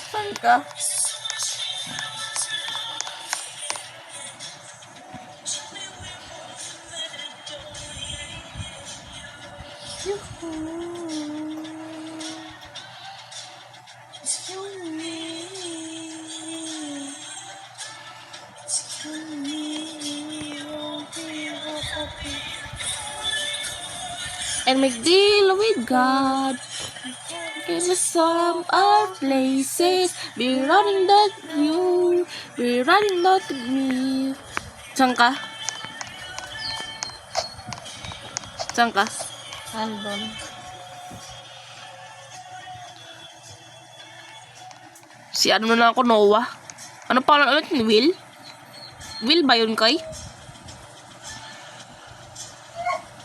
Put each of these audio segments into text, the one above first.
Saan ka? And make deal with God. Give us some our places. Be running that you. Be running that me. Saan ka? Saan ka? Andon. Si ano na lang ako, Noah. Ano pa ulit ni Will? Will ba yun, Kay?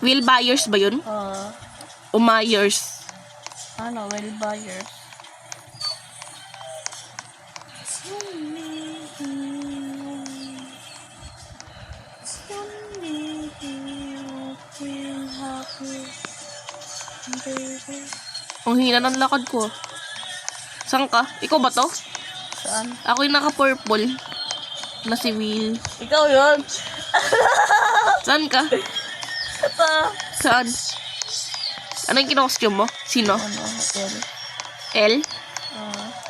Will Byers ba yun? O Myers? Ano, Will Byers. Ang hina ng lakad ko. Saan ka? Ikaw ba to? Saan? Ako yung naka-purple. Na si Will. Ikaw yun. Saan ka? Ito. Saan? Ano yung kinocostume mo? Sino? Ano, hotel. L?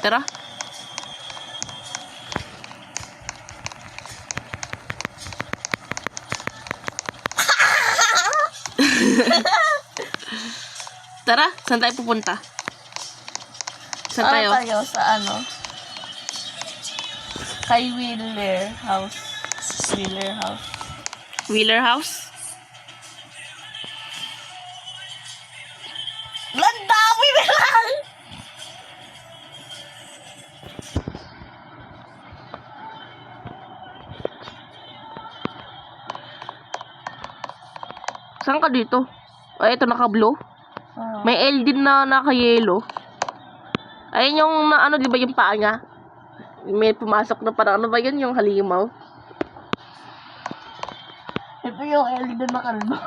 Tara. Tara, saan tayo pupunta? Saan tayo? Tayo sa ano? Kay Wheeler House. Wheeler House. Wheeler House? Landawi na lang! Saan ka dito? Ay, ito naka-blue. May L din na naka-yellow. Ayun yung na, ano, di ba yung paa niya? May pumasok na parang, ano ba yun? Yung halimaw. Ito yung Ellie doon na kalbo.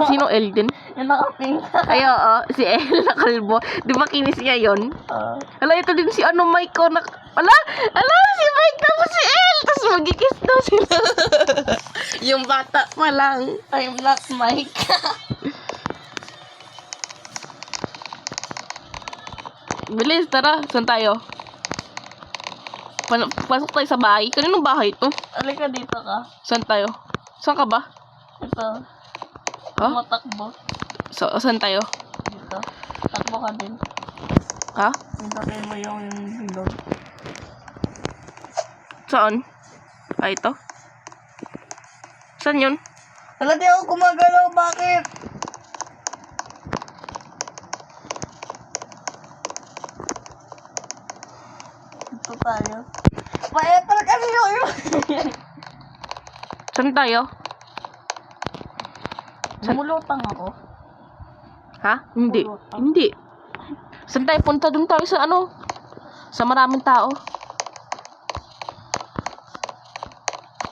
Sino L din? Yung naka-pink. Ay, oo. Si L na kalbo. Di ba kinis niya yun? Ala, ito din si ano, Mike ko. Ala, si Mike tapos si L. Tapos magkikis daw sila. Yung bata pa lang. I'm not Mike. Bilis, tara. Saan tayo? Pasok tayo sa bahay. Kaninong bahay to? Alika dito ka. Saan tayo? Saan ka ba? Ito. Ha? Matakbo. Saan tayo? Dito. Takbo ka din. Ha? Hintakin mo yung bilog. Saan? Ah, ito? Saan yun? Wala, di ako gumagalaw. Bakit? Ito tayo. Pa-apple kasi yung Saan tayo? Lumulutang ako. Ha? Hindi. Pulot. Hindi. Saan tayo punta? Doon tayo sa ano? Sa maraming tao.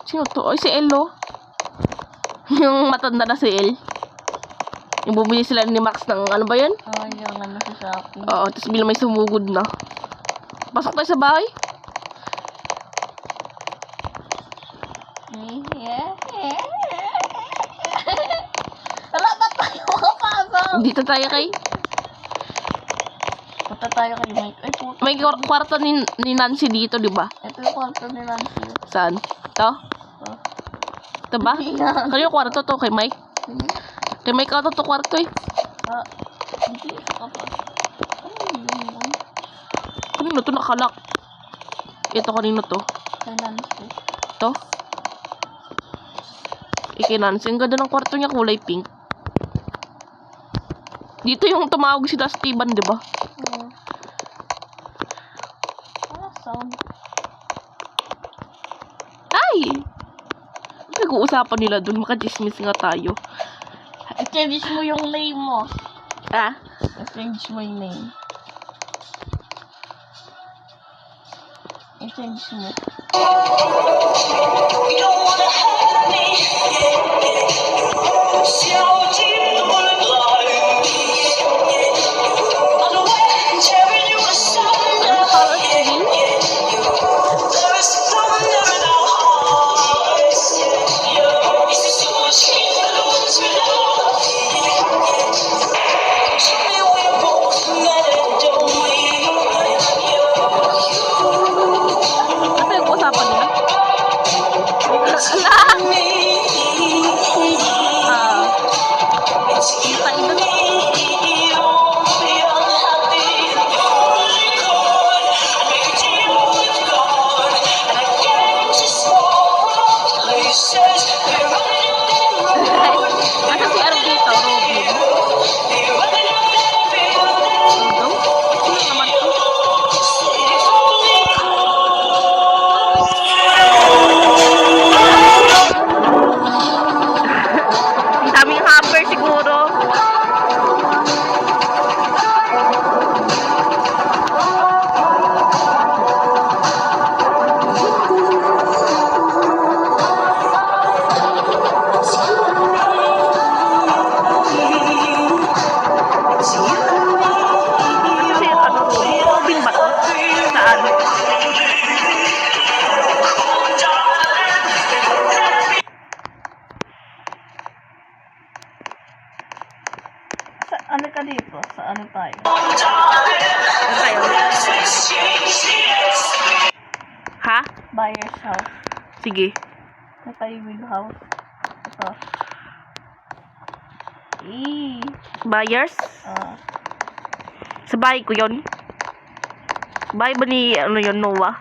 Sino to? Ay, si El, oh. Yung matanda na si El. Yung bumili sila ni Max ng ano ba yan? Yung ano sa Shopee. Oo, tapos bilang may sumugod na. Pasok tayo sa bahay. Wala ba tayo makapasok? Dito tayo kay. Punta tayo kay Mike. Ay, puto. May kwarto ni Nancy dito, di ba? Ito yung kwarto ni Nancy. Saan? To? Ito ba? Yan. Kaya kwarto to kay Mike. Kay Mike ata to kwarto eh. Hindi. Ano yun? Kanino to nakalak? Ito kanino to? Kay Nancy. To? Nancy. Ang ganda ng kwarto niya, kulay pink. Dito yung tumawag si Steven, di ba? Ano sound? Ay! Nag-uusapan nila dun. Makadismiss nga tayo. I-change mo yung name mo. Ah? I-change mo yung name. I-change mo. Ano color TV? Ano pinag-uusapan nila? Ala! Kita ito. Asa si Arv dito, Robin? Daw? Sino naman to? Ang daming hamper siguro. Ano si ano, Robin? Robin ba to? Saan? Sa ano ka dito? Sa ano tayo? Ano tayo? Ha? Buyer's house. Sige. Ito tayo with house. Ito. Buyers? Ah. Sa bahay ko yun. Bahay ba ni, ano yun, Noah?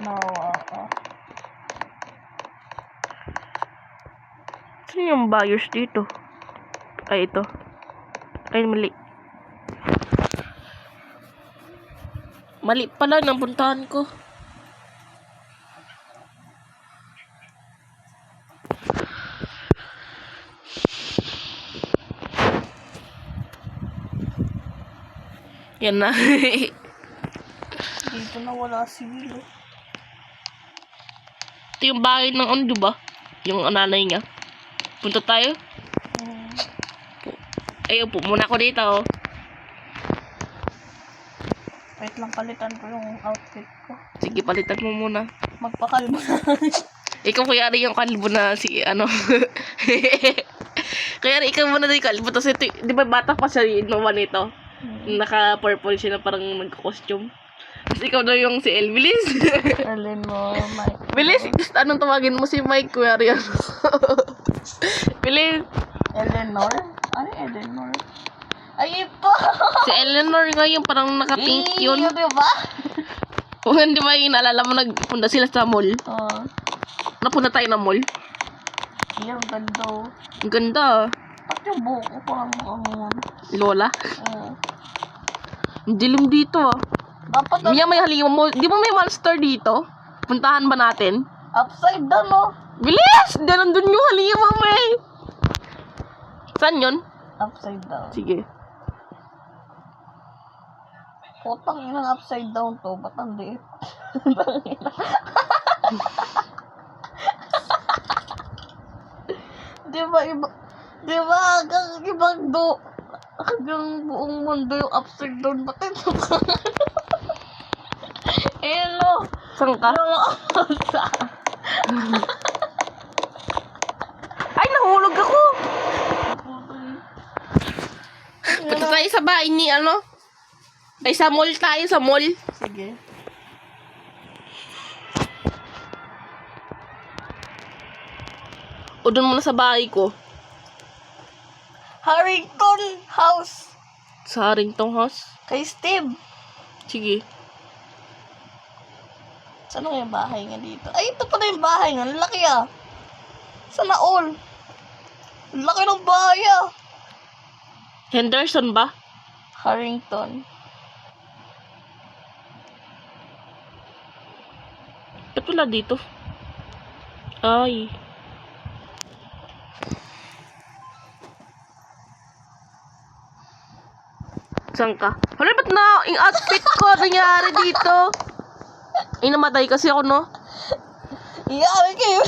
No, Sino yung buyers dito? Ay, ito. Ay, mali. Mali pala ng puntahan ko. Yan na. dito na wala si Willow. Ito yung bahay ng ano, diba? Yung nanay niya. Punta tayo. Ay, upo muna ako dito. Wait lang, palitan ko yung outfit ko. Sige, palitan mo muna. Magpakalbo na. Ikaw kaya rin yung kalbo na si ano. Kaya rin ikaw muna din kalbo. Tapos ito, di ba bata pa siya yung inuman nito? Naka-purple siya na parang nagko-costume. Tapos ikaw na yung si El. Bilis! Eleanor, Mike. Bilis! Anong tawagin mo si Mike? Kuya rin. Bilis! Eleanor? Ano yung Eleanor? Ay, ito! Si Eleanor ngayon parang naka-pink yun. Yun, diba? Kung hindi ba yung naalala mo nagpunta sila sa mall? Napunta tayo na mall. Yung ganda. Ang ganda. Ba't yung buhok ko parang makangunan? Lola. Ang dilim dito ah. Dapat Mia, may halimaw mo. Di ba may monster dito? Puntahan ba natin? upside down, no? Bilis! Nandun yung halimaw mo eh. Saan yun? Upside down. Sige. Putang inang upside down to. Ba't ang liit? Di ba iba? Di ba hanggang ibang hanggang buong mundo yung upside down? Ba't ito pa? Hello! Saan ka? Ay, nahulog ako! Punta tayo sa bahay ni ano? Ay, sa mall tayo, sa mall. Sige. O doon muna sa bahay ko. Harrington House. Sa Harrington House. Kay Steve. Sige. Saan nga yung bahay nga dito? Ay, ito pala yung bahay nga. Ang laki ah. Sana all. Ang laki ng bahay ah. Henderson ba? Harrington. Ba't wala dito? Ay. Saan ka? Hala, ba't na yung outfit ko nangyari dito? Ay, namatay kasi ako, no? Iyari kayo.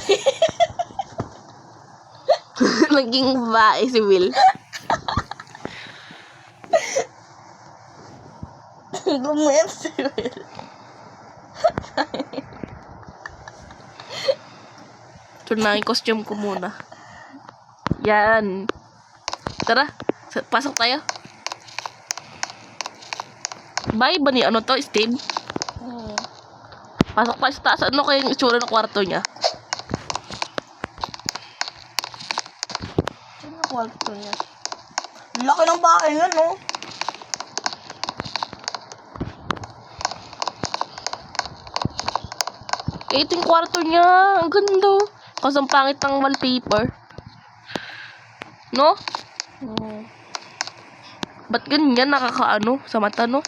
Naging babae si Will. Gumayat si Will. So, na yung costume ko muna. Yan. Tara, pasok tayo. Bye ba ni ano to, Steve? Pasok tayo sa taas. Ano kayong itsura ng kwarto niya? Sino ang kwarto niya? Laki ng bahay nga, no? Eh, ito yung kwarto niya. Ang ganda. Kasi ang pangit ng wallpaper. No? Ba't ganyan? Nakakaano sa mata, no?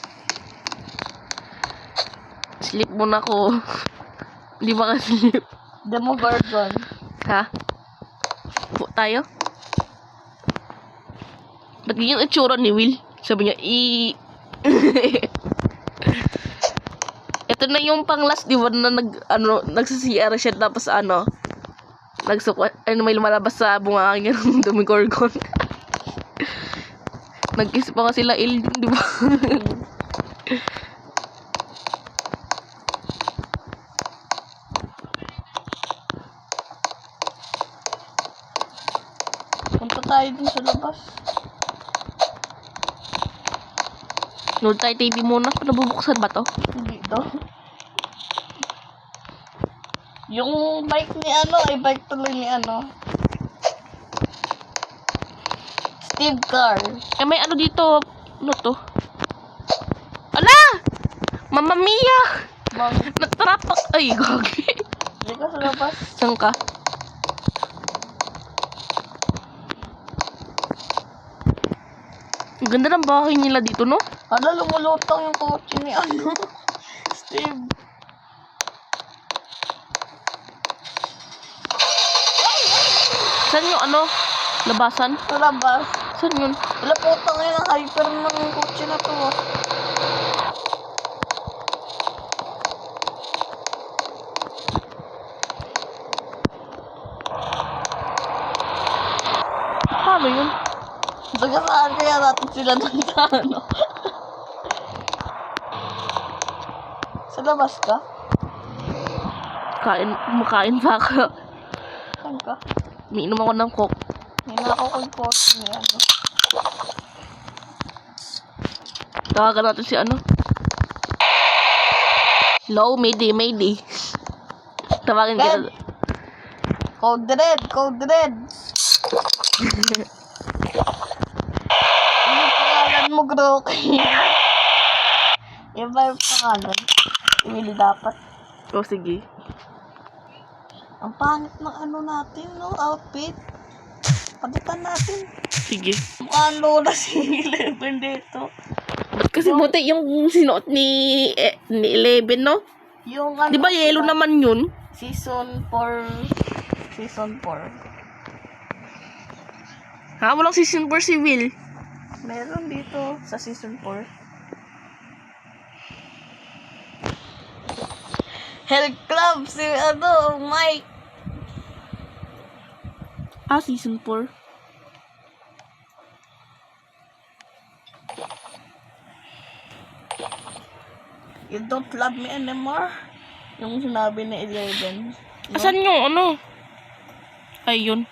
Sleep muna ko. Hindi maka-sleep. Demogorgon. Ha? Po tayo? Ba't ganyan itsura ni Will? Sabi niya, Ito na yung pang last, di ba, na nagsa-CR siya, tapos may lumalabas sa bunga niya ng Demogorgon. Nag-kiss pa nga sila, di ba? Punta tayo dun sa labas. Nood tayo TV muna. Nabubuksan ba to? Hindi to. Yung bike ni bike tuloy ni Steve Car. Eh, may ano dito. Ano to? Ala! Mamma Mia! Bakit? Natrapak. Ay, gagi. Hindi ka sa labas. Saan ka? Ang ganda ng bahay nila dito, no? Hala, lumulutang yung kotse ni Steve. Saan yung labasan? Sa labas. Saan yun? Wala putang yun ang hyper ng kotse na to. Paano yun? Tagasaan kaya natin sila ng Sa labas ka? Kumakain pa ako. Saan ka? Umiinom ako ng coke. Hindi na ako kotse ni Tawagan natin si Hello, Mayday. Tawagin Ben! kita. Code red! Yung pangalan mo, Groki. Yung ba yung pangalan? Hindi dapat. O, sige. Ang pangit ng natin, no? Outfit. Palitan natin. Sige. Mukhang lola si Eleven dito. Ba't kasi buti yung sinuot ni Eleven, no? Yung Di ba yellow naman yun? Season 4. Ha? Walang season 4 si Will. Meron dito sa season 4. Health Club si Mike. Season 4. You don't love me anymore. Yung sinabi ni Eleven. No? Asan yung Ay, yun.